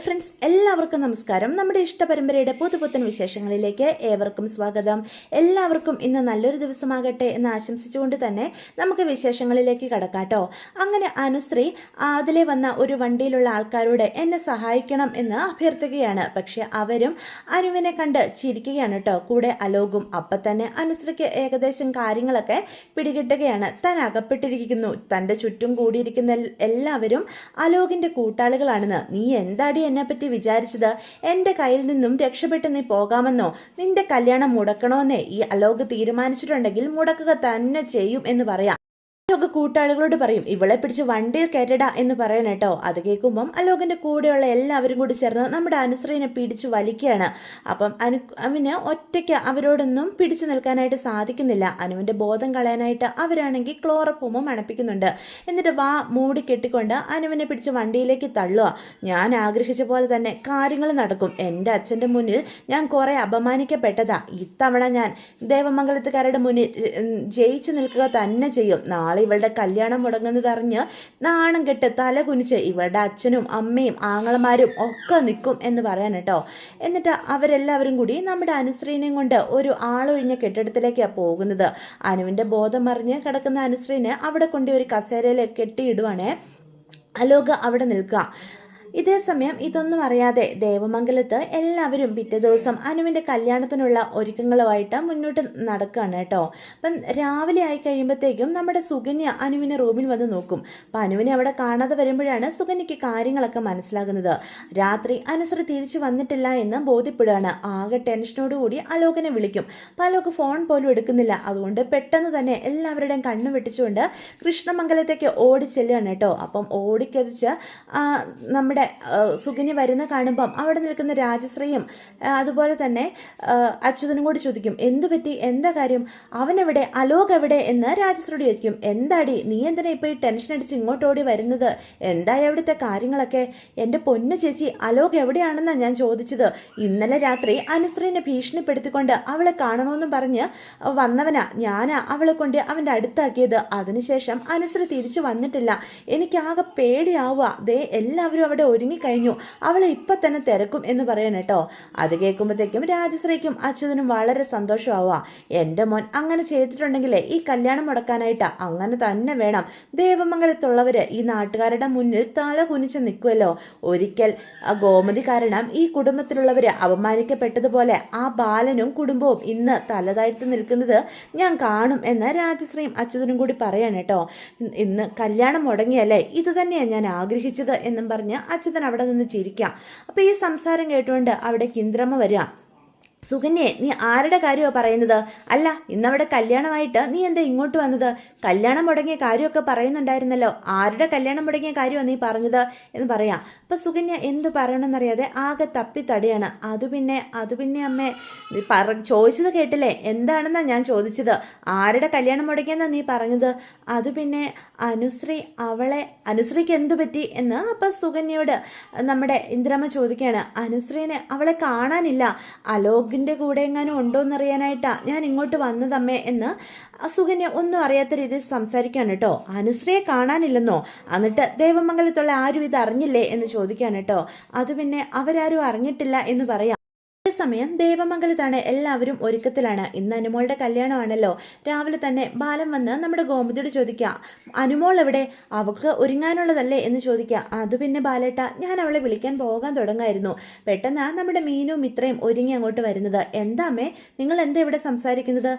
Friends, എല്ലാവർക്കും നമസ്കാരം. നമ്മുടെ ഇഷ്ടപരമ്പരയുടെ പുതുപുത്തൻ വിശേഷങ്ങളിലേക്ക് ഏവർക്കും സ്വാഗതം. എല്ലാവർക്കും ഇന്ന് നല്ലൊരു ദിവസമാകട്ടെ എന്ന് ആശംസിച്ചുകൊണ്ട് തന്നെ നമുക്ക് വിശേഷങ്ങളിലേക്ക് കടക്കാട്ടോ. അങ്ങനെ അനുശ്രീ അതിലെ വന്ന ഒരു വണ്ടിയിലുള്ള ആൾക്കാരോട് എന്നെ സഹായിക്കണം എന്ന് അഭ്യർത്ഥിക്കുകയാണ്. പക്ഷെ അവരും അനുവിനെ കണ്ട് ചിരിക്കുകയാണ് കേട്ടോ. കൂടെ അലോകും. അപ്പം തന്നെ അനുശ്രീക്ക് ഏകദേശം കാര്യങ്ങളൊക്കെ പിടികിട്ടുകയാണ്. താൻ അകപ്പെട്ടിരിക്കുന്നു. തൻ്റെ ചുറ്റും കൂടിയിരിക്കുന്ന എല്ലാവരും അലോകിന്റെ കൂട്ടാളികളാണെന്ന്. നീ എന്താടി എന്നെ പറ്റി വിചാരിച്ചത്? എന്റെ കയ്യിൽ നിന്നും രക്ഷപ്പെട്ട് നീ പോകാമെന്നോ? നിന്റെ കല്യാണം മുടക്കണമെന്നേ ഈ അലോക് തീരുമാനിച്ചിട്ടുണ്ടെങ്കിൽ മുടക്കുക തന്നെ ചെയ്യും എന്ന് പറയാം. അലോക് കൂട്ടാളികളോട് പറയും, ഇവളെ പിടിച്ച് വണ്ടിയിൽ കയറ്റടാ എന്ന് പറയണം കേട്ടോ. അത് കേൾക്കുമ്പം അലോകിന്റെ കൂടെയുള്ള എല്ലാവരും കൂടി ചേർന്ന് നമ്മുടെ അനുശ്രീനെ പിടിച്ചു വലിക്കുകയാണ്. അപ്പം അനുവിന് ഒറ്റയ്ക്ക് അവരോടൊന്നും പിടിച്ചു നിൽക്കാനായിട്ട് സാധിക്കുന്നില്ല. അനുവിന്റെ ബോധം കളയാനായിട്ട് അവരാണെങ്കിൽ ക്ലോറോഫോമും മണപ്പിക്കുന്നുണ്ട്. എന്നിട്ട് വാ മൂടി കെട്ടിക്കൊണ്ട് അനുവിനെ പിടിച്ച് വണ്ടിയിലേക്ക് തള്ളുക. ഞാൻ ആഗ്രഹിച്ച പോലെ തന്നെ കാര്യങ്ങൾ നടക്കും. എൻ്റെ അച്ഛൻ്റെ മുന്നിൽ ഞാൻ കുറെ അപമാനിക്കപ്പെട്ടതാ. ഇത്തവണ ഞാൻ ദേവമംഗലത്തുകാരുടെ മുന്നിൽ ജയിച്ചു നിൽക്കുക തന്നെ ചെയ്യും. നാളെ ഇവളുടെ കല്യാണം മുടങ്ങുന്നതറിഞ്ഞ് നാണം കെട്ട് തല കുനിച്ച് ഇവളുടെ അച്ഛനും അമ്മയും ആങ്ങളമാരും ഒക്കെ നിൽക്കും എന്ന് പറയാൻ കേട്ടോ. എന്നിട്ട് അവരെല്ലാവരും കൂടി നമ്മുടെ അനുശ്രീനെയും കൊണ്ട് ഒരു ആളൊഴിഞ്ഞ കെട്ടിടത്തിലേക്കാണ് പോകുന്നത്. അനുവിൻ്റെ ബോധം മറിഞ്ഞ് കിടക്കുന്ന അനുശ്രീനെ അവിടെ കൊണ്ട് ഒരു കസേരയിൽ കെട്ടിയിടുവാണേ. അലോക് അവിടെ നിൽക്കുക. ഇതേ സമയം ഇതൊന്നും അറിയാതെ ദേവമംഗലത്ത് എല്ലാവരും പിറ്റേ ദിവസം അനുവിൻ്റെ കല്യാണത്തിനുള്ള ഒരുക്കങ്ങളുമായിട്ട് മുന്നോട്ട് നടക്കുകയാണ് കേട്ടോ. അപ്പം രാവിലെ ആയി കഴിയുമ്പോഴത്തേക്കും നമ്മുടെ സുകന്യ അനുവിനെ റൂമിൽ വന്ന് നോക്കും. അപ്പം അനുവിനെ അവിടെ കാണാതെ വരുമ്പോഴാണ് സുകന്യയ്ക്ക് കാര്യങ്ങളൊക്കെ മനസ്സിലാകുന്നത്. രാത്രി അനുശ്രീ തിരിച്ചു വന്നിട്ടില്ല എന്ന് ബോധ്യപ്പെടുകയാണ്. ആകെ ടെൻഷനോടുകൂടി അലോകനെ വിളിക്കും. അപ്പം അലോക് ഫോൺ പോലും എടുക്കുന്നില്ല. അതുകൊണ്ട് പെട്ടെന്ന് തന്നെ എല്ലാവരുടെയും കണ്ണു വെട്ടിച്ചുകൊണ്ട് കൃഷ്ണമംഗലത്തേക്ക് ഓടി ചെല്ലുകയാണ് കേട്ടോ. അപ്പം ഓടിക്കതിച്ച് നമ്മുടെ സുകന്യ വരുന്ന കാണുമ്പം അവിടെ നിൽക്കുന്ന രാജശ്രീയും അതുപോലെ തന്നെ അച്യുതനും കൂടി ചോദിക്കും, എന്തു പറ്റി, എന്താ കാര്യം, അവനെവിടെ, അലോക് എവിടെ എന്ന് രാജശ്രീയോട് ചോദിക്കും. എന്താടി നീ എന്തിനാ ഇപ്പോൾ ഈ ടെൻഷൻ അടിച്ച് ഇങ്ങോട്ടോടി വരുന്നത്? എന്തായി അവിടുത്തെ കാര്യങ്ങളൊക്കെ? എൻ്റെ പൊന്നു ചേച്ചി, അലോക് എവിടെയാണെന്നാണ് ഞാൻ ചോദിച്ചത്. ഇന്നലെ രാത്രി അനുശ്രീനെ ഭീഷണിപ്പെടുത്തിക്കൊണ്ട് അവളെ കാണണമെന്നും പറഞ്ഞ് വന്നവനാ ഞാനാ അവളെ കൊണ്ട് അവൻ്റെ അടുത്താക്കിയത്. അതിനുശേഷം അനുശ്രീ തിരിച്ചു വന്നിട്ടില്ല. എനിക്കാകെ പേടിയാവുക. ദേ എല്ലാവരും അവിടെ ഒരുങ്ങിക്കഴിഞ്ഞു. അവളെ ഇപ്പം തന്നെ തിരക്കും എന്ന് പറയണം കേട്ടോ. അത് കേൾക്കുമ്പോഴത്തേക്കും രാജശ്രീക്കും അച്യുതനും വളരെ സന്തോഷമാവുക. എൻ്റെ മോൻ അങ്ങനെ ചെയ്തിട്ടുണ്ടെങ്കിലേ ഈ കല്യാണം മുടക്കാനായിട്ട് അങ്ങനെ തന്നെ വേണം. ദേവമംഗലത്തുള്ളവർ ഈ നാട്ടുകാരുടെ മുന്നിൽ തല കുനിച്ച് നിൽക്കുമല്ലോ. ഒരിക്കൽ ആ ഗോമതി കാരണം ഈ കുടുംബത്തിലുള്ളവർ അപമാനിക്കപ്പെട്ടതുപോലെ ആ ബാലനും കുടുംബവും ഇന്ന് തലതാഴ്ത്തി നിൽക്കുന്നത് ഞാൻ കാണും എന്ന് രാജശ്രീയും അച്യുതനും കൂടി പറയാണ് കേട്ടോ. ഇന്ന് കല്യാണം മുടങ്ങിയല്ലേ, ഇത് തന്നെയാണ് ഞാൻ ആഗ്രഹിച്ചത് എന്നും പറഞ്ഞ് അച്യുതൻ അവിടെ നിന്ന് ചിരിക്കാം. അപ്പോൾ ഈ സംസാരം കേട്ടുകൊണ്ട് അവിടെ ഇന്ദ്രമ്മ വരിക. സുകന്യെ, നീ ആരുടെ കാര്യമാണ് പറയുന്നത്? അല്ല, ഇന്നവിടെ കല്യാണമായിട്ട് നീ എന്താ ഇങ്ങോട്ട് വന്നത്? കല്യാണം മുടങ്ങിയ കാര്യമൊക്കെ പറയുന്നുണ്ടായിരുന്നല്ലോ. ആരുടെ കല്യാണം മുടങ്ങിയ കാര്യമാണ് നീ പറഞ്ഞത് എന്ന് പറയാം. അപ്പം സുകന്യ എന്ത് പറയണമെന്നറിയാതെ ആകെ തപ്പി തടിയാണ്. അത് പിന്നെ അമ്മേ, ചോദിച്ചത് കേട്ടില്ലേ? എന്താണെന്നാണ് ഞാൻ ചോദിച്ചത്. ആരുടെ കല്യാണം മുടങ്ങിയെന്നാണ് നീ പറഞ്ഞത്? അത് പിന്നെ അനുശ്രീക്ക് എന്തു പറ്റി എന്ന് അപ്പം സുകന്യയോട് നമ്മുടെ ഇന്ദ്രമ്മ ചോദിക്കുകയാണ്. അനുശ്രീനെ അവളെ കാണാനില്ല. അലോകിൻ്റെ കൂടെ എങ്ങാനും ഉണ്ടോ എന്നറിയാനായിട്ടാണ് ഞാൻ ഇങ്ങോട്ട് വന്നതമ്മേ എന്ന് സുകന്യ ഒന്നും അറിയാത്ത രീതിയിൽ സംസാരിക്കുകയാണ് കേട്ടോ. അനുശ്രീയെ കാണാനില്ലെന്നോ? എന്നിട്ട് ദേവമംഗലത്തുള്ള ആരും ഇത് അറിഞ്ഞില്ലേ എന്ന് ചോദിക്കുകയാണ് കേട്ടോ. അത് പിന്നെ അവരാരും അറിഞ്ഞിട്ടില്ല എന്ന് പറയാം. സമയം ദേവമംഗലത്താണ്. എല്ലാവരും ഒരുക്കത്തിലാണ്. ഇന്ന് അനുമോളുടെ കല്യാണമാണല്ലോ. രാവിലെ തന്നെ ബാലൻ വന്ന് നമ്മുടെ ഗോമതിയോട് ചോദിക്കുക, അനുമോൾ എവിടെ, അവൾക്ക് ഒരുങ്ങാനുള്ളതല്ലേ എന്ന് ചോദിക്കുക. അത് പിന്നെ ബാലേട്ട, ഞാൻ അവളെ വിളിക്കാൻ പോകാൻ തുടങ്ങായിരുന്നു. പെട്ടെന്ന് നമ്മുടെ മീനും ഇത്രയും ഒരുങ്ങി അങ്ങോട്ട് വരുന്നത്. എന്താമ്മേ, നിങ്ങൾ എന്താ ഇവിടെ സംസാരിക്കുന്നത്?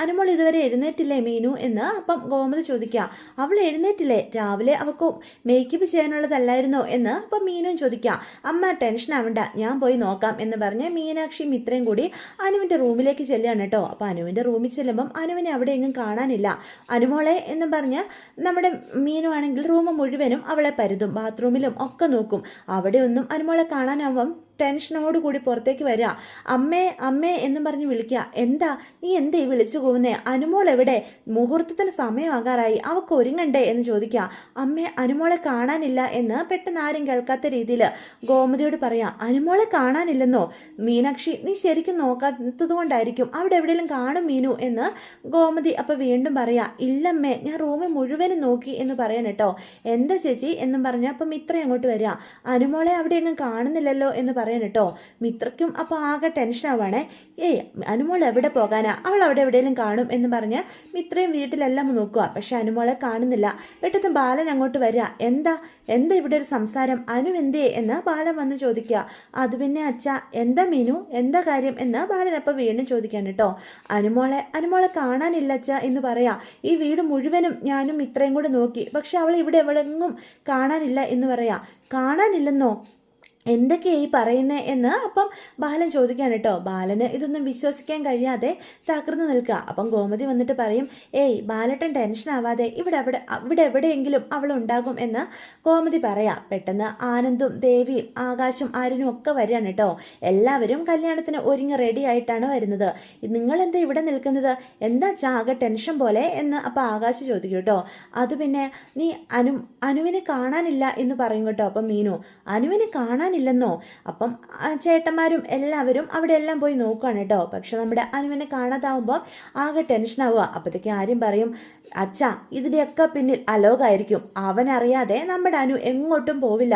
അനുമോൾ ഇതുവരെ എഴുന്നേറ്റില്ലേ മീനു എന്ന് അപ്പം ഗോമതി ചോദിക്കുക. അവൾ എഴുന്നേറ്റില്ലേ? രാവിലെ അവൾക്ക് മേക്കപ്പ് ചെയ്യാനുള്ളതല്ലായിരുന്നോ എന്ന് അപ്പം മീനും ചോദിക്കുക. അമ്മ ടെൻഷൻ ആവണ്ട, ഞാൻ പോയി നോക്കാം എന്ന് പറഞ്ഞ് മീനാക്ഷിയും ഇത്രയും കൂടി അനുവിൻ്റെ റൂമിലേക്ക് ചെല്ലുകയാണ് കേട്ടോ. അപ്പോൾ അനുവിൻ്റെ റൂമിൽ ചെല്ലുമ്പം അനുവിനെ അവിടെ എങ്ങും കാണാനില്ല. അനുമോളെ എന്നും പറഞ്ഞ് നമ്മുടെ മീനുവാണെങ്കിൽ റൂം മുഴുവനും അവളെ പരുതും. ബാത്റൂമിലും ഒക്കെ നോക്കും. അവിടെ ഒന്നും അനുമോളെ കാണാനാവും ടെൻഷനോട് കൂടി പുറത്തേക്ക് വരിക. അമ്മേ അമ്മേ എന്നും പറഞ്ഞ് വിളിക്കുക. എന്താ നീ എന്തേ വിളിച്ചു പോകുന്നേ? അനുമോൾ എവിടെ? മുഹൂർത്തത്തിന് സമയമാകാറായി, അവൾക്ക് ഒരുങ്ങണ്ടേ എന്ന് ചോദിക്കുക. അമ്മേ, അനുമോളെ കാണാനില്ല എന്ന് പെട്ടെന്ന് ആരും കേൾക്കാത്ത രീതിയിൽ ഗോമതിയോട് പറയാം. അനുമോളെ കാണാനില്ലെന്നോ? മീനാക്ഷി, നീ ശരിക്കും നോക്കാത്തത് കൊണ്ടായിരിക്കും, അവിടെ എവിടെയെങ്കിലും കാണും മീനു എന്ന് ഗോമതി അപ്പം വീണ്ടും പറയാ. ഇല്ലമ്മേ, ഞാൻ റൂമിൽ മുഴുവനും നോക്കി എന്ന് പറയാൻ കേട്ടോ. എന്താ ചേച്ചി എന്നും പറഞ്ഞ അപ്പം മിത്ര അങ്ങോട്ട് വരിക. അനുമോളെ അവിടെ എങ്ങും കാണുന്നില്ലല്ലോ എന്ന് പറയാൻ കേട്ടോ. മിത്രയ്ക്കും അപ്പോൾ ആകെ ടെൻഷൻ ആവാണേ. അനുമോൾ എവിടെ പോകാനാ, അവൾ അവിടെ എവിടെയെങ്കിലും കാണും എന്ന് പറഞ്ഞ് മിത്രയും വീട്ടിലെല്ലാം നോക്കുക. പക്ഷെ അനുമോളെ കാണുന്നില്ല. പെട്ടെന്ന് ബാലൻ അങ്ങോട്ട് വരിക. എന്താ എന്താ ഇവിടെ ഒരു സംസാരം, അനു എന്തേ എന്ന് ബാലൻ വന്ന് ചോദിക്കുക. അത് പിന്നെ അച്ഛ, എന്താ മീനു, എന്താ കാര്യം എന്ന് ബാലൻ അപ്പോൾ വീണ്ടും ചോദിക്കാൻ കേട്ടോ. അനുമോളെ കാണാനില്ല അച്ഛ എന്ന് പറയാ. ഈ വീട് മുഴുവനും ഞാനും ഇത്രയും കൂടെ നോക്കി, പക്ഷെ അവൾ ഇവിടെ എവിടെങ്ങും കാണാനില്ല എന്ന് പറയാ. കാണാനില്ലെന്നോ? എന്തൊക്കെയാ ഈ പറയുന്നേ എന്ന് അപ്പം ബാലൻ ചോദിക്കാൻ കേട്ടോ. ബാലന് ഇതൊന്നും വിശ്വസിക്കാൻ കഴിയാതെ തകർന്നു നിൽക്കുക. അപ്പം ഗോമതി വന്നിട്ട് പറയും, ബാലട്ടൻ ടെൻഷൻ ആവാതെ ഇവിടെ എവിടെയെങ്കിലും അവൾ ഉണ്ടാകും എന്ന് ഗോമതി പറയാം. പെട്ടെന്ന് ആനന്ദും ദേവിയും ആകാശും ആര്യനും ഒക്കെ വരികയാണ് കേട്ടോ. എല്ലാവരും കല്യാണത്തിന് ഒരുങ്ങി റെഡി ആയിട്ടാണ് വരുന്നത്. നിങ്ങളെന്താ ഇവിടെ നിൽക്കുന്നത്? എന്താ ആകെ ടെൻഷൻ പോലെ എന്ന് അപ്പം ആകാശ് ചോദിക്കും കേട്ടോ. അത് പിന്നെ നീ അനുവിനെ കാണാനില്ല എന്ന് പറയും കേട്ടോ. അപ്പം മീനു, അനുവിനെ കാണാനില്ലെന്നോ? അപ്പം ചേട്ടന്മാരും എല്ലാവരും അവിടെ എല്ലാം പോയി നോക്കുകയാണ് കേട്ടോ. പക്ഷെ നമ്മുടെ അനുവിനെ കാണാതാവുമ്പോൾ ആകെ ടെൻഷനാവുക. അപ്പോഴത്തേക്ക് ആരും പറയും, അച്ഛാ, ഇതിൻ്റെയൊക്കെ പിന്നിൽ അലോകായിരിക്കും. അവനറിയാതെ നമ്മുടെ അനു എങ്ങോട്ടും പോവില്ല.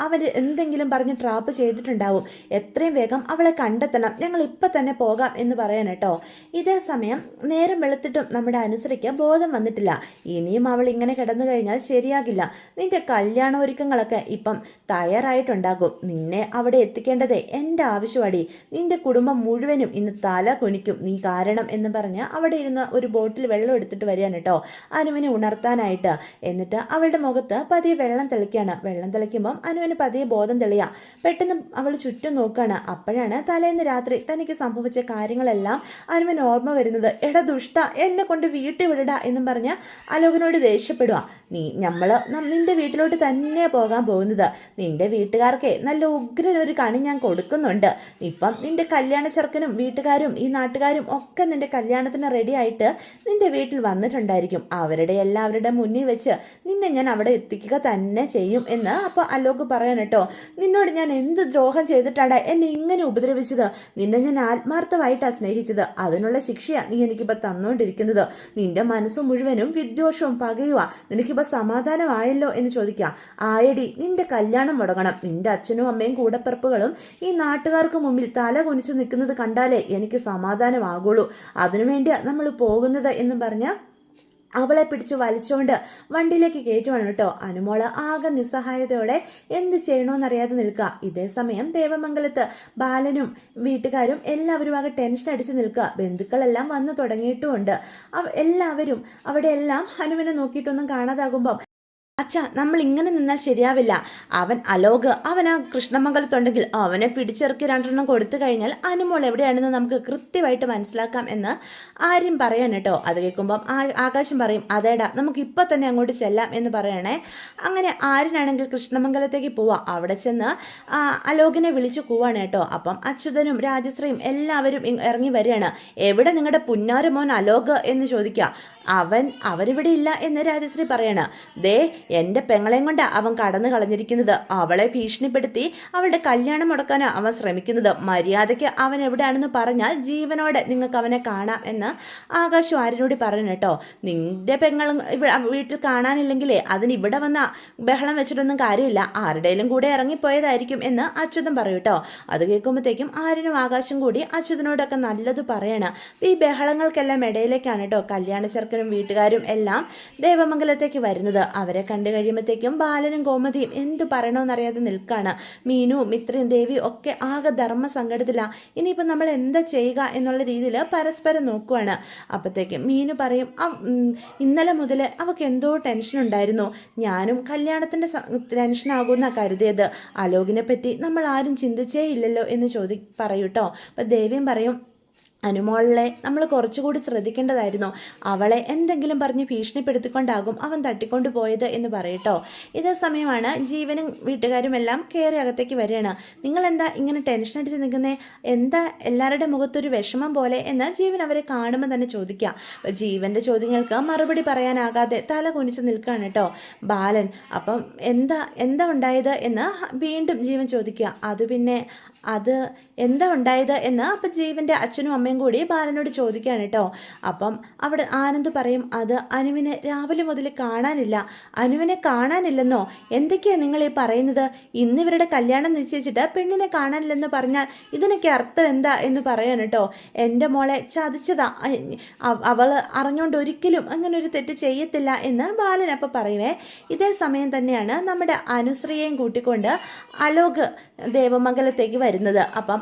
അവൻ എന്തെങ്കിലും പറഞ്ഞ് ട്രാപ്പ് ചെയ്തിട്ടുണ്ടാവും. എത്രയും വേഗം അവളെ കണ്ടെത്തണം, ഞങ്ങൾ ഇപ്പം തന്നെ പോകാം എന്ന് പറയാൻ കേട്ടോ. ഇതേ സമയം നേരം വെളുത്തിട്ടും നമ്മുടെ അനുസരിക്ക് ബോധം വന്നിട്ടില്ല. ഇനിയും അവൾ ഇങ്ങനെ കിടന്നു കഴിഞ്ഞാൽ ശരിയാകില്ല. നിന്റെ കല്യാണ ഒരുക്കങ്ങളൊക്കെ ഇപ്പം തയ്യാറായിട്ടുണ്ടാകും. നിന്നെ അവിടെ എത്തിക്കേണ്ടതേ എൻ്റെ ആവശ്യമാടി. നിന്റെ കുടുംബം മുഴുവനും ഇന്ന് തല കുനിക്കും നീ കാരണം എന്ന് പറഞ്ഞ് അവിടെ ഇരുന്ന് ഒരു ബോട്ടിൽ വെള്ളം എടുത്തിട്ട് വരികയാണ് കേട്ടോ, അനുവിനെ ഉണർത്താനായിട്ട്. എന്നിട്ട് അവളുടെ മുഖത്ത് പതിയെ വെള്ളം തെളിക്കുകയാണ്. വെള്ളം തെളിക്കുമ്പം അനുവിന് പതിയെ ബോധം തെളിയാം. പെട്ടെന്ന് അവൾ ചുറ്റും നോക്കുകയാണ്. അപ്പോഴാണ് തലേന്ന് രാത്രി തനിക്ക് സംഭവിച്ച കാര്യങ്ങളെല്ലാം അനുവിന് ഓർമ്മ വരുന്നത്. എടാ ദുഷ്ട, എന്നെ കൊണ്ട് വീട്ടിൽ വിടട എന്നും പറഞ്ഞ് അലോകനോട് ദേഷ്യപ്പെടുക. നിന്റെ വീട്ടിലോട്ട് തന്നെ പോകാൻ പോകുന്നത്. നിന്റെ വീട്ടുകാർക്ക് നല്ല ഉഗ്രനൊരു കണി ഞാൻ കൊടുക്കുന്നുണ്ട്. ഇപ്പം നിന്റെ കല്യാണ ചെറുക്കനും വീട്ടുകാരും ഈ നാട്ടുകാരും ഒക്കെ നിന്റെ കല്യാണത്തിന് റെഡി ആയിട്ട് നിന്റെ വീട്ടിൽ വന്നിട്ടുണ്ടായിരിക്കും. എല്ലാവരുടെ മുന്നിൽ വെച്ച് നിന്നെ ഞാൻ അവിടെ എത്തിക്കുക തന്നെ ചെയ്യും എന്ന് അപ്പോൾ അലോക് പറയാൻ കേട്ടോ. നിന്നോട് ഞാൻ എന്ത് ദ്രോഹം ചെയ്തിട്ടാണ് എന്നെ ഇങ്ങനെ ഉപദ്രവിച്ചത്? നിന്നെ ഞാൻ ആത്മാർത്ഥമായിട്ടാണ് സ്നേഹിച്ചത്. അതിനുള്ള ശിക്ഷയാണ് നീ എനിക്കിപ്പോൾ തന്നുകൊണ്ടിരിക്കുന്നത്. നിന്റെ മനസ്സ് മുഴുവനും വിദ്വേഷവും പകയുക. നിനക്കിപ്പോൾ സമാധാനമായല്ലോ എന്ന് ചോദിക്കുക. ആയടി, നിന്റെ കല്യാണം മുടങ്ങണം. നിന്റെ അച്ഛനും അമ്മയും കൂടപ്പിറപ്പുകളും ഈ നാട്ടുകാർക്ക് മുമ്പിൽ തല കുനിച്ച് നിൽക്കുന്നത് കണ്ടാലേ എനിക്ക് സമാധാനമാകുള്ളൂ. അതിനുവേണ്ടിയാണ് നമ്മൾ പോകുന്നത് എന്നും പറഞ്ഞ അവളെ പിടിച്ച് വലിച്ചുകൊണ്ട് വണ്ടിയിലേക്ക് കയറ്റുവാണ് കേട്ടോ. അനുമോള് ആകെ നിസ്സഹായതയോടെ എന്ത് ചെയ്യണമെന്നറിയാതെ നിൽക്കുക. ഇതേ സമയം ദേവമംഗലത്ത് ബാലനും വീട്ടുകാരും എല്ലാവരും ആകെ ടെൻഷൻ അടിച്ച് നിൽക്കുക. ബന്ധുക്കളെല്ലാം വന്നു തുടങ്ങിയിട്ടുമുണ്ട്. എല്ലാവരും അവിടെ എല്ലാം അനുവിനെ നോക്കിയിട്ടൊന്നും കാണാതാകുമ്പോൾ, അച്ഛാ, നമ്മൾ ഇങ്ങനെ നിന്നാൽ ശരിയാവില്ല. അലോക് അവൻ ആ കൃഷ്ണമംഗലത്തുണ്ടെങ്കിൽ അവനെ പിടിച്ചിറക്കി 2 കൊടുത്തു കഴിഞ്ഞാൽ അനുമോൾ എവിടെയാണെന്ന് നമുക്ക് കൃത്യമായിട്ട് മനസ്സിലാക്കാം എന്ന് ആര്യം പറയാൻ കേട്ടോ. അത് കേൾക്കുമ്പം ആകാശം പറയും, അതേടാ, നമുക്ക് ഇപ്പം തന്നെ അങ്ങോട്ട് ചെല്ലാം എന്ന് പറയണേ. അങ്ങനെ ആര്യനാണെങ്കിൽ കൃഷ്ണമംഗലത്തേക്ക് പോവാം. അവിടെ ചെന്ന് അലോകിനെ വിളിച്ചു കൂവാണ് കേട്ടോ. അപ്പം അച്യുതനും രാജശ്രീയും എല്ലാവരും ഇറങ്ങി വരികയാണ്. എവിടെ നിങ്ങളുടെ പുന്നാര മോൻ അലോക് എന്ന് ചോദിക്കുക. അവരിവിടെ ഇല്ല എന്ന് രാജശ്രീ പറയണ. ദേ, എൻ്റെ പെങ്ങളെയും കൊണ്ട് അവൻ കടന്നു കളഞ്ഞിരിക്കുന്നത്. അവളെ ഭീഷണിപ്പെടുത്തി അവളുടെ കല്യാണം മുടക്കാനാണ് അവൻ ശ്രമിക്കുന്നത്. മര്യാദയ്ക്ക് അവൻ എവിടെയാണെന്ന് പറഞ്ഞാൽ ജീവനോടെ നിങ്ങൾക്ക് അവനെ കാണാം എന്ന് ആകാശം ആര്യനോട് പറഞ്ഞു കേട്ടോ. നിന്റെ പെങ്ങൾ വീട്ടിൽ കാണാനില്ലെങ്കിലേ അതിന് ഇവിടെ വന്ന ബഹളം വെച്ചിട്ടൊന്നും കാര്യമില്ല. ആരുടെയും കൂടെ ഇറങ്ങിപ്പോയതായിരിക്കും എന്ന് അച്യുതൻ പറയൂ കേട്ടോ. അത് കേൾക്കുമ്പോഴത്തേക്കും ആര്യനും ആകാശം കൂടി അച്യുതനോടൊക്കെ നല്ലത് പറയണം. ഈ ബഹളങ്ങൾക്കെല്ലാം ഇടയിലേക്കാണ് കേട്ടോ കല്യാണ ചെറുക്കനും വീട്ടുകാരും എല്ലാം ദേവമംഗലത്തേക്ക് വരുന്നത്. അവരെ കണ്ടു കഴിയുമ്പോഴത്തേക്കും ബാലനും ഗോമതിയും എന്ത് പറയണമെന്നറിയാതെ നിൽക്കുകയാണ്. മീനു, മിത്രയും ദേവി ഒക്കെ ആകെ ധർമ്മ സങ്കടത്തിലാണ്. ഇനിയിപ്പോൾ നമ്മൾ എന്താ ചെയ്യുക എന്നുള്ള രീതിയിൽ പരസ്പരം നോക്കുവാണ്. അപ്പോഴത്തേക്കും മീനു പറയും, ഇന്നലെ മുതൽ അവൾക്ക് എന്തോ ടെൻഷൻ ഉണ്ടായിരുന്നു. ഞാനും കല്യാണത്തിൻ്റെ ടെൻഷനാകുമെന്നാണ് കരുതിയത്. അലോകിനെ പറ്റി നമ്മൾ ആരും ചിന്തിച്ചേ ഇല്ലല്ലോ എന്ന് പറയൂട്ടോ. അപ്പം ദേവിയും പറയും, അനുമോളെ നമ്മൾ കുറച്ചുകൂടി ശ്രദ്ധിക്കേണ്ടതായിരുന്നു. അവളെ എന്തെങ്കിലും പറഞ്ഞ് ഭീഷണിപ്പെടുത്തിക്കൊണ്ടാകും അവൻ തട്ടിക്കൊണ്ടു പോയത് എന്ന് പറയട്ടോ. ഇതേ സമയമാണ് ജീവനും വീട്ടുകാരും എല്ലാം കയറി അകത്തേക്ക് വരികയാണ്. നിങ്ങൾ എന്താ ഇങ്ങനെ ടെൻഷൻ അടിച്ച് നിൽക്കുന്നേ? എന്താ എല്ലാവരുടെ മുഖത്തൊരു വിഷമം പോലെ എന്ന് ജീവൻ അവരെ കാണുമ്പോൾ തന്നെ ചോദിക്കാം. ജീവന്റെ ചോദ്യങ്ങൾക്ക് മറുപടി പറയാനാകാതെ തല കുനിച്ച് നിൽക്കുകയാണ് കേട്ടോ ബാലൻ. അപ്പം എന്താ ഉണ്ടായത് എന്ന് വീണ്ടും ജീവൻ ചോദിക്കുക. അത് എന്താ ഉണ്ടായത് എന്ന് അപ്പം ജീവൻ്റെ അച്ഛനും അമ്മയും കൂടി ബാലനോട് ചോദിക്കുകയാണ് കേട്ടോ. അപ്പം അവിടെ ആനന്ദ് പറയും, അത് അനുവിനെ രാവിലെ മുതൽ കാണാനില്ല. അനുവിനെ കാണാനില്ലെന്നോ? എന്തൊക്കെയാണ് നിങ്ങൾ ഈ പറയുന്നത്? ഇന്നിവരുടെ കല്യാണം നിശ്ചയിച്ചിട്ട് പെണ്ണിനെ കാണാനില്ലെന്ന് പറഞ്ഞാൽ ഇതിനൊക്കെ അർത്ഥം എന്താ എന്ന് പറയാൻ കേട്ടോ. എൻ്റെ മോളെ ചതിച്ചതാ, അവൾ അറിഞ്ഞുകൊണ്ട് ഒരിക്കലും അങ്ങനെ ഒരു തെറ്റ് ചെയ്യത്തില്ല എന്ന് ബാലൻ അപ്പം പറയുവേ. ഇതേ സമയം തന്നെയാണ് നമ്മുടെ അനുശ്രീയെയും കൂട്ടിക്കൊണ്ട് അലോക് ദേവമംഗലത്തേക്ക് വരുന്നത്. അപ്പം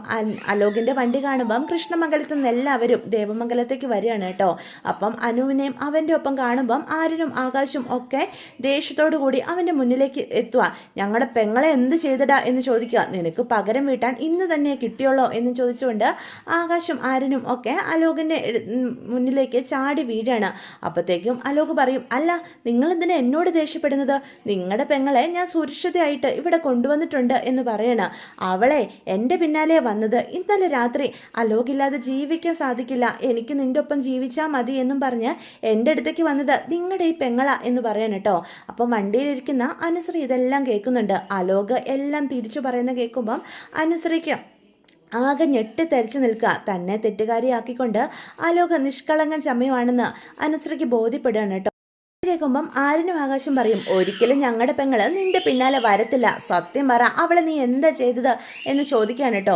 അലോകിന്റെ വണ്ടി കാണുമ്പം കൃഷ്ണമംഗലത്ത് നിന്ന് എല്ലാവരും ദേവമംഗലത്തേക്ക് വരികയാണ് കേട്ടോ. അപ്പം അനുവിനെയും അവൻ്റെ ഒപ്പം കാണുമ്പം ആര്യനും ആകാശും ഒക്കെ ദേഷ്യത്തോടു കൂടി അവൻ്റെ മുന്നിലേക്ക് എത്തുക. ഞങ്ങളുടെ പെങ്ങളെ എന്ത് ചെയ്തിടാ എന്ന് ചോദിക്കുക. നിനക്ക് പകരം വീട്ടാൻ ഇന്ന് തന്നെ കിട്ടിയുള്ളോ എന്ന് ചോദിച്ചുകൊണ്ട് ആകാശും ആര്യനും ഒക്കെ അലോകിന്റെ മുന്നിലേക്ക് ചാടി വീഴാണ്. അപ്പോഴത്തേക്കും അലോക് പറയും, അല്ല നിങ്ങളെന്തിനാ എന്നോട് ദേഷ്യപ്പെടുന്നത്? നിങ്ങളുടെ പെങ്ങളെ ഞാൻ സുരക്ഷിതയായിട്ട് ഇവിടെ കൊണ്ടുവന്നിട്ടുണ്ട് എന്ന് പറയണം. അവളെ എൻ്റെ പിന്നാലെ വന്നത്. ഇന്നലെ രാത്രി അലോകില്ലാതെ ജീവിക്കാൻ സാധിക്കില്ല, എനിക്ക് നിന്റെ ഒപ്പം ജീവിച്ചാൽ മതി എന്നും പറഞ്ഞ് എൻ്റെ അടുത്തേക്ക് വന്നത് നിങ്ങളുടെ ഈ പെങ്ങള എന്ന് പറയണം കേട്ടോ. അപ്പം വണ്ടിയിലിരിക്കുന്ന അനുശ്രീ ഇതെല്ലാം കേൾക്കുന്നുണ്ട്. അലോക് എല്ലാം തിരിച്ചു പറയുന്ന കേൾക്കുമ്പം അനുശ്രീക്ക് ആകെ ഞെട്ടിത്തെറിച്ച് നിൽക്കുക. തന്നെ തെറ്റുകാരിയാക്കിക്കൊണ്ട് അലോക് നിഷ്കളങ്കൻ ചമയമാണെന്ന് അനുശ്രീക്ക് ബോധ്യപ്പെടുകയാണ് കേട്ടോ. കേൾക്കുമ്പം ആര്യനും ആകാശം പറയും, ഒരിക്കലും ഞങ്ങളുടെ പെങ്ങള് നിന്റെ പിന്നാലെ വരത്തില്ല, സത്യം പറ, അവളെ നീ എന്താ ചെയ്തത് എന്ന് ചോദിക്കുകയാണ് കേട്ടോ.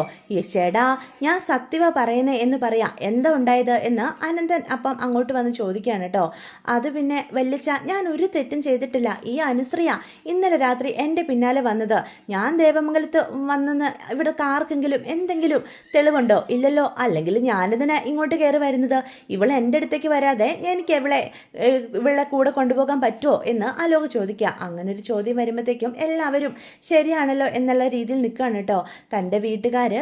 ചേടാ ഞാൻ സത്യവ പറയുന്നേ എന്ന് പറയാം, എന്താ ഉണ്ടായത് എന്ന് അനന്തൻ അപ്പം അങ്ങോട്ട് വന്ന് ചോദിക്കുകയാണ് കേട്ടോ. അത് പിന്നെ വല്ലിച്ച, ഞാൻ ഒരു തെറ്റും ചെയ്തിട്ടില്ല. ഈ അനുശ്രീയ ഇന്നലെ രാത്രി എൻ്റെ പിന്നാലെ വന്നത്. ഞാൻ ദേവമംഗലത്ത് വന്നെന്ന് ഇവിടെ ആർക്കെങ്കിലും എന്തെങ്കിലും തെളിവുണ്ടോ? ഇല്ലല്ലോ. അല്ലെങ്കിൽ ഞാനിതിനെ ഇങ്ങോട്ട് കയറി വരുന്നത്. ഇവളെ എൻ്റെ അടുത്തേക്ക് വരാതെ എനിക്ക് ഇവളെ കൂടെ കൊണ്ടുപോകാൻ പറ്റുമോ എന്ന് അലോക് ചോദിക്കുക. അങ്ങനെ ഒരു ചോദ്യം വരുമ്പോഴത്തേക്കും എല്ലാവരും ശരിയാണല്ലോ എന്നുള്ള രീതിയിൽ നിൽക്കുകയാണ് കേട്ടോ. തൻ്റെ വീട്ടുകാർ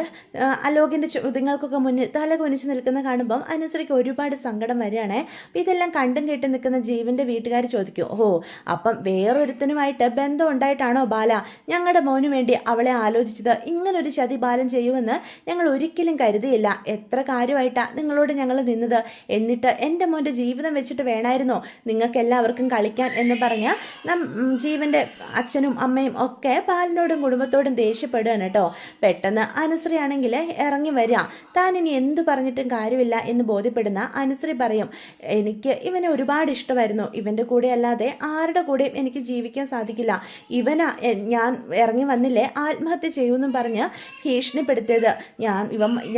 അലോകിൻ്റെ ചോദ്യങ്ങൾക്കൊക്കെ മുന്നിൽ തല കുനിച്ച് നിൽക്കുന്ന കാണുമ്പം അനുശ്രീക്ക് ഒരുപാട് സങ്കടം വരികയാണേ. അപ്പം ഇതെല്ലാം കണ്ടും കേട്ട് നിൽക്കുന്ന ജീവൻ്റെ വീട്ടുകാർ ചോദിക്കും, ഓ അപ്പം വേറൊരുത്തനുമായിട്ട് ബന്ധം ഉണ്ടായിട്ടാണോ ബാല ഞങ്ങളുടെ മോനു വേണ്ടി അവളെ ആലോചിച്ചത്? ഇങ്ങനൊരു ചതി ബാലൻ ചെയ്യുമെന്ന് ഞങ്ങൾ ഒരിക്കലും കരുതിയില്ല. എത്ര കാര്യമായിട്ടാണ് നിങ്ങളോട് ഞങ്ങൾ നിന്നത്. എന്നിട്ട് എൻ്റെ മോൻ്റെ ജീവിതം വെച്ചിട്ട് വേണമായിരുന്നോ നിങ്ങൾക്കെല്ലാവർക്കും കളിക്കാൻ എന്ന് പറഞ്ഞ ജീവന്റെ അച്ഛനും അമ്മയും ഒക്കെ ബാലനോടും കുടുംബത്തോടും ദേഷ്യപ്പെടുകയാണ് കേട്ടോ. പെട്ടെന്ന് അനുശ്രീ ആണെങ്കിൽ ഇറങ്ങി വരിക. താൻ ഇനി എന്തു പറഞ്ഞിട്ടും കാര്യമില്ല എന്ന് ബോധ്യപ്പെടുന്ന അനുശ്രീ പറയും, എനിക്ക് ഇവനെ ഒരുപാട് ഇഷ്ടമായിരുന്നു. ഇവന്റെ കൂടെ അല്ലാതെ ആരുടെ കൂടെയും എനിക്ക് ജീവിക്കാൻ സാധിക്കില്ല. ഞാൻ ഇറങ്ങി വന്നില്ലേ ആത്മഹത്യ ചെയ്യുമെന്നും പറഞ്ഞ് ഭീഷണിപ്പെടുത്തിയത്.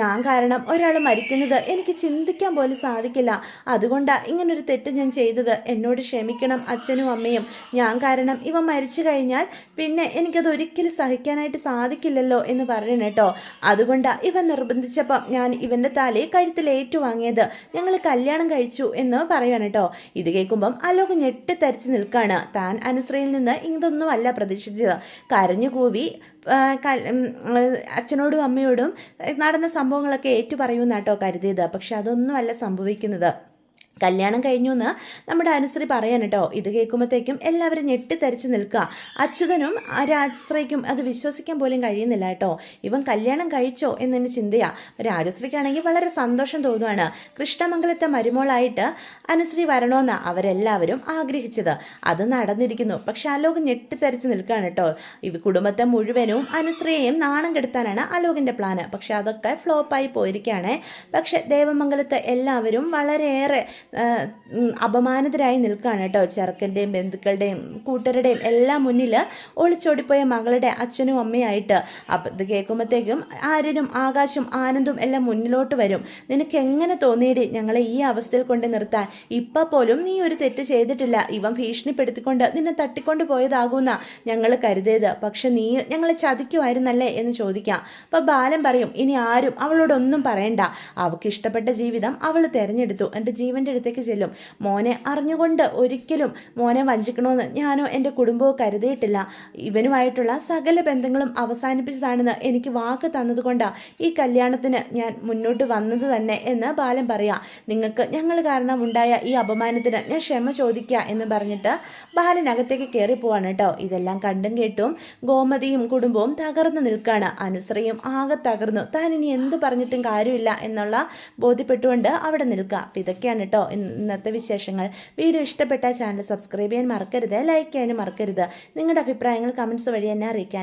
ഞാൻ കാരണം ഒരാൾ മരിക്കുന്നത് എനിക്ക് ചിന്തിക്കാൻ പോലും സാധിക്കില്ല. അതുകൊണ്ടാണ് ഇങ്ങനൊരു തെറ്റ് ഞാൻ ചെയ്തത്. എന്നോട് ക്ഷമിക്കണം അച്ഛനും അമ്മയും. ഞാൻ കാരണം ഇവ മരിച്ചു കഴിഞ്ഞാൽ പിന്നെ എനിക്കത് ഒരിക്കലും സഹിക്കാനായിട്ട് സാധിക്കില്ലല്ലോ എന്ന് പറയണം കേട്ടോ. അതുകൊണ്ടാണ് ഇവ നിർബന്ധിച്ചപ്പം ഞാൻ ഇവൻ്റെ തലയെ കഴുത്തിൽ ഏറ്റുവാങ്ങിയത്. ഞങ്ങൾ കല്യാണം കഴിച്ചു എന്ന് പറയാണ് കേട്ടോ. ഇത് കേൾക്കുമ്പം അലോക് ഞെട്ടിത്തരിച്ച് നിൽക്കുകയാണ്. താൻ അനുശ്രീയിൽ നിന്ന് ഇതൊന്നും അല്ല പ്രതീക്ഷിച്ചത്. കരഞ്ഞു കൂവി അച്ഛനോടും അമ്മയോടും നടന്ന സംഭവങ്ങളൊക്കെ ഏറ്റുപറയുമെന്നാട്ടോ കരുതിയത്. പക്ഷെ അതൊന്നുമല്ല സംഭവിക്കുന്നത്. കല്യാണം കഴിഞ്ഞു എന്ന് നമ്മുടെ അനുശ്രീ പറയാൻ കേട്ടോ. ഇത് കേൾക്കുമ്പോഴത്തേക്കും എല്ലാവരും ഞെട്ടിത്തരിച്ച് നിൽക്കുക. അച്യുതനും രാജശ്രീക്കും അത് വിശ്വസിക്കാൻ പോലും കഴിയുന്നില്ല കേട്ടോ. ഇവൻ കല്യാണം കഴിച്ചോ എന്നതിന് ചിന്തയാ. രാജശ്രീക്കാണെങ്കിൽ വളരെ സന്തോഷം തോന്നുവാണ്. കൃഷ്ണമംഗലത്തെ മരുമോളായിട്ട് അനുശ്രീ വരണമെന്നാണ് അവരെല്ലാവരും ആഗ്രഹിച്ചത്. അത് നടന്നിരിക്കുന്നു. പക്ഷെ അലോക് ഞെട്ടിത്തരിച്ച് നിൽക്കുകയാണ് കേട്ടോ. കുടുംബത്തെ മുഴുവനും അനുശ്രീയെയും നാണം കെടുത്താനാണ് അലോകിൻ്റെ പ്ലാന്. പക്ഷെ അതൊക്കെ ഫ്ലോപ്പായി പോയിരിക്കുകയാണ്. പക്ഷെ ദേവമംഗലത്തെ എല്ലാവരും വളരെയേറെ അപമാനിതരായി നിൽക്കുകയാണ് കേട്ടോ. ചെറുക്കൻ്റെയും ബന്ധുക്കളുടെയും കൂട്ടരുടെയും എല്ലാം മുന്നിൽ ഒളിച്ചോടിപ്പോയ മകളുടെ അച്ഛനും അമ്മയായിട്ട്. അപ്പം ഇത് കേൾക്കുമ്പോഴത്തേക്കും ആര്യനും ആകാശും ആനന്ദും എല്ലാം മുന്നിലോട്ട് വരും. നിനക്ക് എങ്ങനെ തോന്നിയിടി ഞങ്ങളെ ഈ അവസ്ഥയിൽ കൊണ്ട് നിർത്താൻ? ഇപ്പം പോലും നീ ഒരു തെറ്റ് ചെയ്തിട്ടില്ല. ഇവൻ ഭീഷണിപ്പെടുത്തിക്കൊണ്ട് നിന്നെ തട്ടിക്കൊണ്ട് പോയതാകുന്ന ഞങ്ങൾ കരുതിയത്. പക്ഷെ നീ ഞങ്ങളെ ചതിക്കുമായിരുന്നല്ലേ എന്ന് ചോദിക്കാം. അപ്പം ബാലൻ പറയും, ഇനി ആരും അവളോടൊന്നും പറയണ്ട. അവൾക്ക് ഇഷ്ടപ്പെട്ട ജീവിതം അവൾ തിരഞ്ഞെടുത്തു. എൻ്റെ ജീവൻ്റെ അടുത്തേക്ക് ചെല്ലും. മോനെ അറിഞ്ഞുകൊണ്ട് ഒരിക്കലും മോനെ വഞ്ചിക്കണമെന്ന് ഞാനോ എൻ്റെ കുടുംബവും കരുതിയിട്ടില്ല. ഇവനുമായിട്ടുള്ള സകല ബന്ധങ്ങളും അവസാനിപ്പിച്ചതാണെന്ന് എനിക്ക് വാക്ക് തന്നതുകൊണ്ടാണ് ഈ കല്യാണത്തിന് ഞാൻ മുന്നോട്ട് വന്നത് തന്നെ എന്ന് ബാലൻ പറയാം. നിങ്ങൾക്ക് ഞങ്ങൾ കാരണം ഉണ്ടായ ഈ അപമാനത്തിന് ഞാൻ ക്ഷമ ചോദിക്കുക എന്ന് പറഞ്ഞിട്ട് ബാലനകത്തേക്ക് കയറിപ്പോവാണ് കേട്ടോ. ഇതെല്ലാം കണ്ടും കേട്ടും ഗോമതിയും കുടുംബവും തകർന്നു നിൽക്കുകയാണ്. അനുശ്രീയും ആകെ തകർന്നു. താൻ ഇനി എന്ത് പറഞ്ഞിട്ടും കാര്യമില്ല എന്നുള്ള ബോധ്യപ്പെട്ടുകൊണ്ട് അവിടെ നിൽക്കുക. അപ്പം ഇതൊക്കെയാണ് കേട്ടോ ഇന്നത്തെ വിശേഷങ്ങൾ. വീഡിയോ ഇഷ്ടപ്പെട്ട ചാനൽ സബ്സ്ക്രൈബ് ചെയ്യാൻ മറക്കരുത്, ലൈക്ക് ചെയ്യാനും മറക്കരുത്. നിങ്ങളുടെ അഭിപ്രായങ്ങൾ കമൻസ് വഴി എന്നെ അറിയിക്കാൻ.